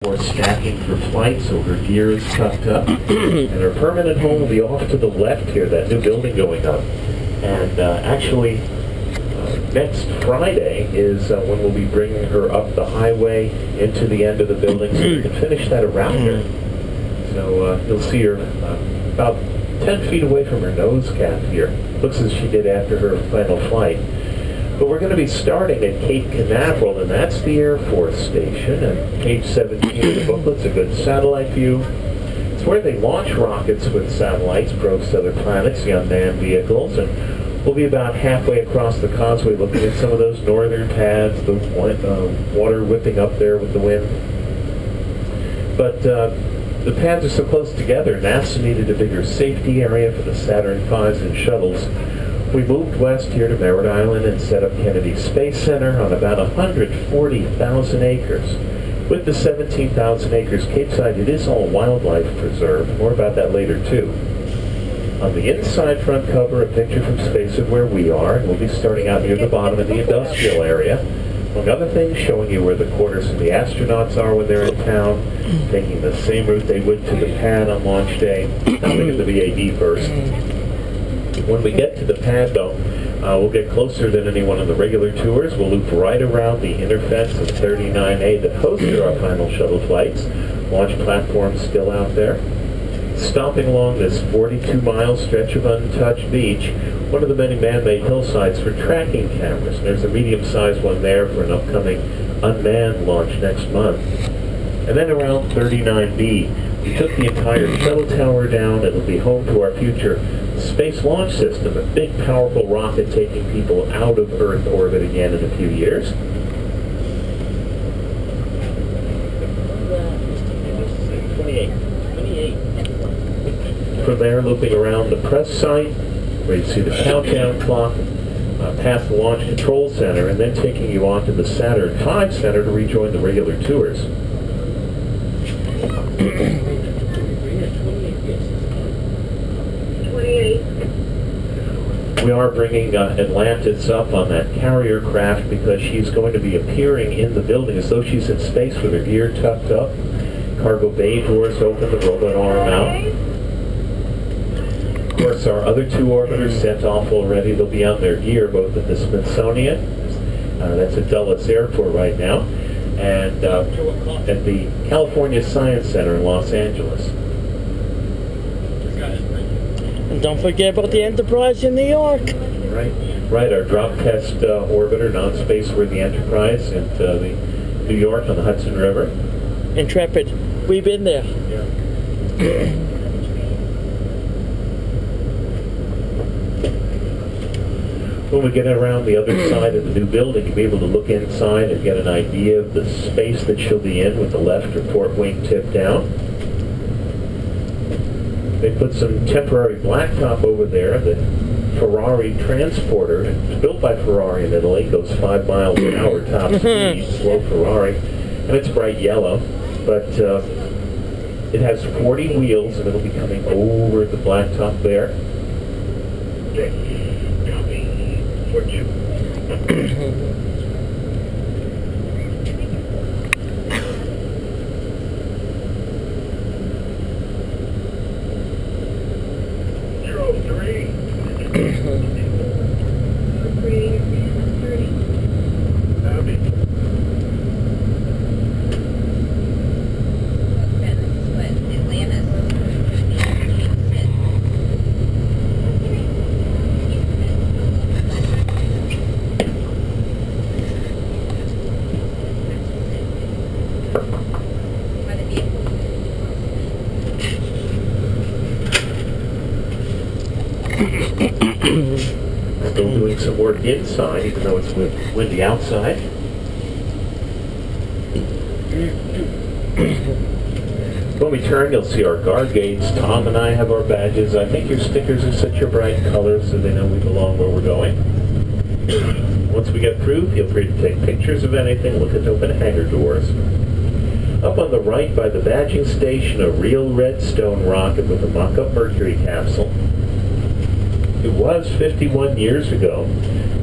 More stacking for flight, so her gear is tucked up. And her permanent home will be off to the left here, that new building going up. And actually, next Friday is when we'll be bringing her up the highway into the end of the building so we can finish that around her. So you'll see her about 10 feet away from her nose cap here. Looks as she did after her final flight. But we're going to be starting at Cape Canaveral, and that's the Air Force Station. And page 17 of the booklet's a good satellite view. It's where they launch rockets with satellites, probes to other planets, the unmanned vehicles, and we'll be about halfway across the causeway looking at some of those northern pads, the water whipping up there with the wind. But the pads are so close together, NASA needed a bigger safety area for the Saturn V's and shuttles. We moved west here to Merritt Island and set up Kennedy Space Center on about 140,000 acres. With the 17,000 acres Capeside, it is all wildlife preserve. More about that later, too. On the inside front cover, a picture from space of where we are, and we'll be starting out near the bottom of the industrial area. Among other things, showing you where the quarters of the astronauts are when they're in town, taking the same route they would to the pad on launch day, stopping at the VAD first. When we get to the pad, though, we'll get closer than anyone on the regular tours. We'll loop right around the inner fence of 39A that hosted our final shuttle flights. Launch platform still out there. Stopping along this 42-mile stretch of untouched beach, one of the many man-made hillsides for tracking cameras. And there's a medium-sized one there for an upcoming unmanned launch next month. And then around 39B, we took the entire shuttle tower down. It'll be home to our future Space Launch System, a big, powerful rocket taking people out of Earth orbit again in a few years. From there, looping around the press site, where you see the countdown clock, past the Launch Control Center, and then taking you on to the Saturn V Center to rejoin the regular tours. We are bringing Atlantis up on that carrier craft because she's going to be appearing in the building as though she's in space with her gear tucked up. Cargo bay doors open, the robot arm out. Of course, our other two orbiters sent off already. They'll be on their gear both at the Smithsonian, that's at Dulles Airport right now, and at the California Science Center in Los Angeles. And don't forget about the Enterprise in New York. Right. Our drop test orbiter, non-space-worthy Enterprise at the New York on the Hudson River. Intrepid. We've been there. Yeah. When we get around the other side of the new building, you'll be able to look inside and get an idea of the space that she'll be in with the left or port wing tipped down. They put some temporary blacktop over there. The Ferrari transporter, it's built by Ferrari in Italy, goes 5 miles an hour top speed, slow Ferrari, and it's bright yellow, but it has 40 wheels and it'll be coming over the blacktop there. Copy. For you. Still doing some work inside, even though it's windy outside. When we turn, you'll see our guard gates. Tom and I have our badges. I think your stickers are such your bright colors so they know we belong where we're going. Once we get through, feel free to take pictures of anything. Look at the open hangar doors. Up on the right by the badging station, a real Redstone rocket with a mock-up Mercury capsule. It was 51 years ago.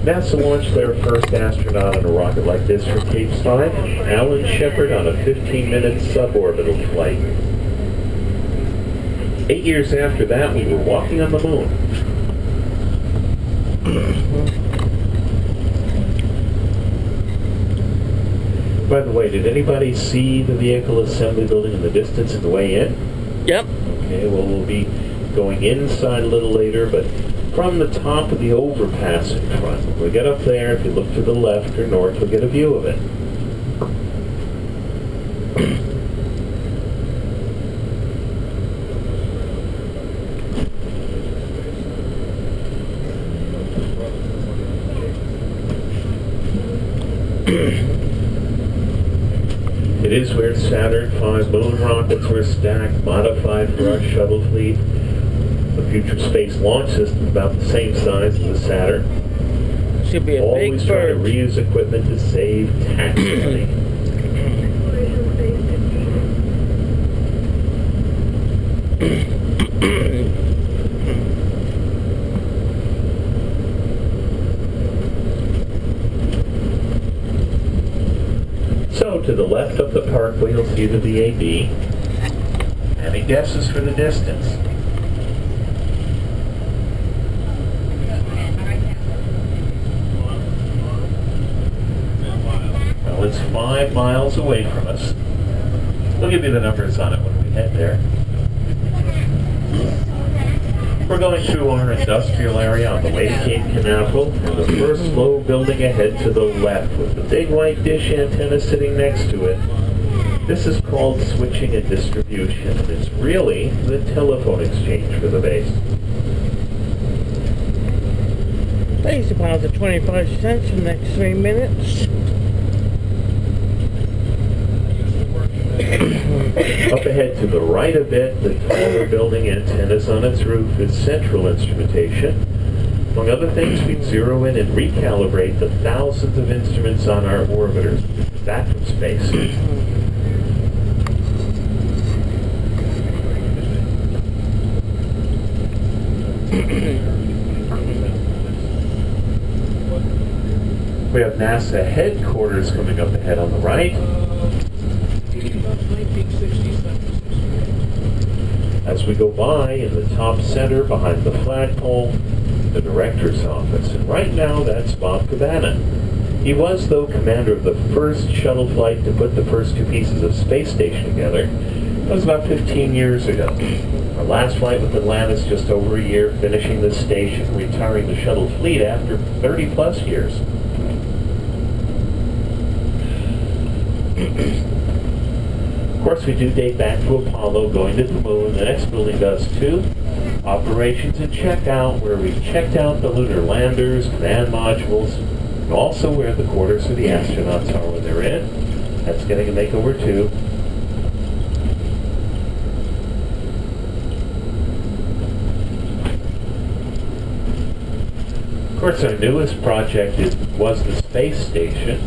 NASA launched their first astronaut on a rocket like this from Cape Side, Alan Shepard, on a 15-minute suborbital flight. 8 years after that, we were walking on the moon. By the way, did anybody see the vehicle assembly building in the distance on the way in? Yep. Okay, well, we'll be going inside a little later, but from the top of the overpass in front, when we get up there, if you look to the left or north, we'll get a view of it. It is where Saturn V moon rockets were stacked, modified for our shuttle fleet. The future space launch system is about the same size as the Saturn. Should be a Always big try to bird. reuse equipment to save tax money. So, to the left of the parkway, you'll see the VAB. Any guesses for the distance? Well, it's 5 miles away from us. We'll give you the numbers on it when we head there. We're going through our industrial area on the way to Cape Canaveral, and the first low building ahead to the left with the big white dish antenna sitting next to it. This is called switching and distribution, and it's really the telephone exchange for the base. Please deposit 25 cents in the next 3 minutes. Up ahead to the right a bit, the taller building, antennas on its roof, is central instrumentation. Among other things, we zero in and recalibrate the thousands of instruments on our orbiters. That from space. We have NASA headquarters coming up ahead on the right. As we go by, in the top center, behind the flagpole, the director's office. And right now, that's Bob Cabana. He was, though, commander of the first shuttle flight to put the first 2 pieces of space station together. That was about 15 years ago. Our last flight with Atlantis just over a year, finishing the station, retiring the shuttle fleet after 30-plus years. Of course, we do date back to Apollo, going to the moon. The next building does too. Operations and checkout, where we checked out the lunar landers, command modules, and also where the quarters of the astronauts are when they're in. That's getting a makeover too. Of course, our newest project was the space station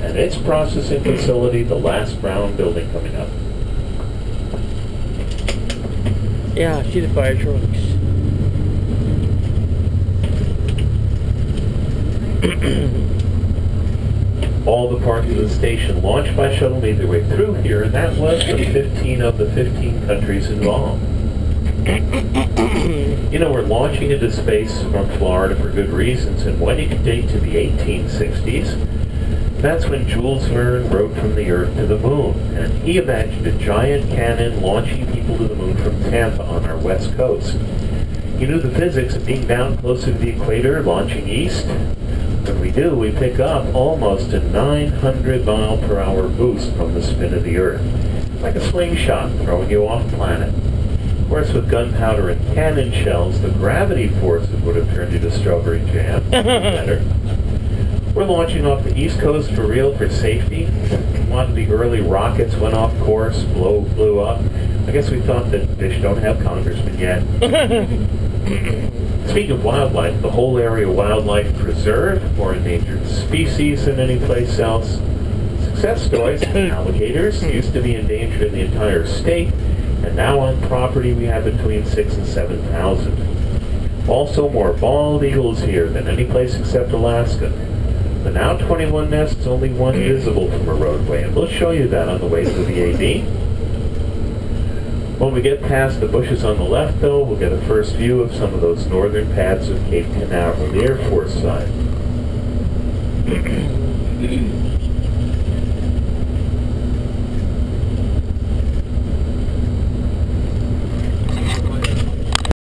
and its processing facility, the last brown building coming up. Yeah, I see the fire trucks. All the parts of the station launched by shuttle made their way through here, and that was the 15 of the 15 countries involved. You know, we're launching into space from Florida for good reasons, and when you can date to the 1860s, that's when Jules Verne wrote From the Earth to the Moon, and he imagined a giant cannon launching people to the moon from Tampa on our west coast. He knew the physics of being down closer to the equator, launching east. When we do, we pick up almost a 900-mile-per-hour boost from the spin of the Earth, like a slingshot throwing you off planet. Of course, with gunpowder and cannon shells, the gravity forces would have turned you to strawberry jam. Better. We're launching off the East Coast for real for safety. One of the early rockets went off course, blew up. I guess we thought that fish don't have congressmen yet. Speaking of wildlife, the whole area wildlife preserved, more endangered species than any place else. Success stories, alligators used to be endangered in the entire state, and now on property we have between 6,000 and 7,000. Also more bald eagles here than any place except Alaska. The now 21 nests, only one visible from a roadway, and we'll show you that on the way to the AD. When we get past the bushes on the left, though, we'll get a first view of some of those northern pads of Cape Canaveral, the Air Force side.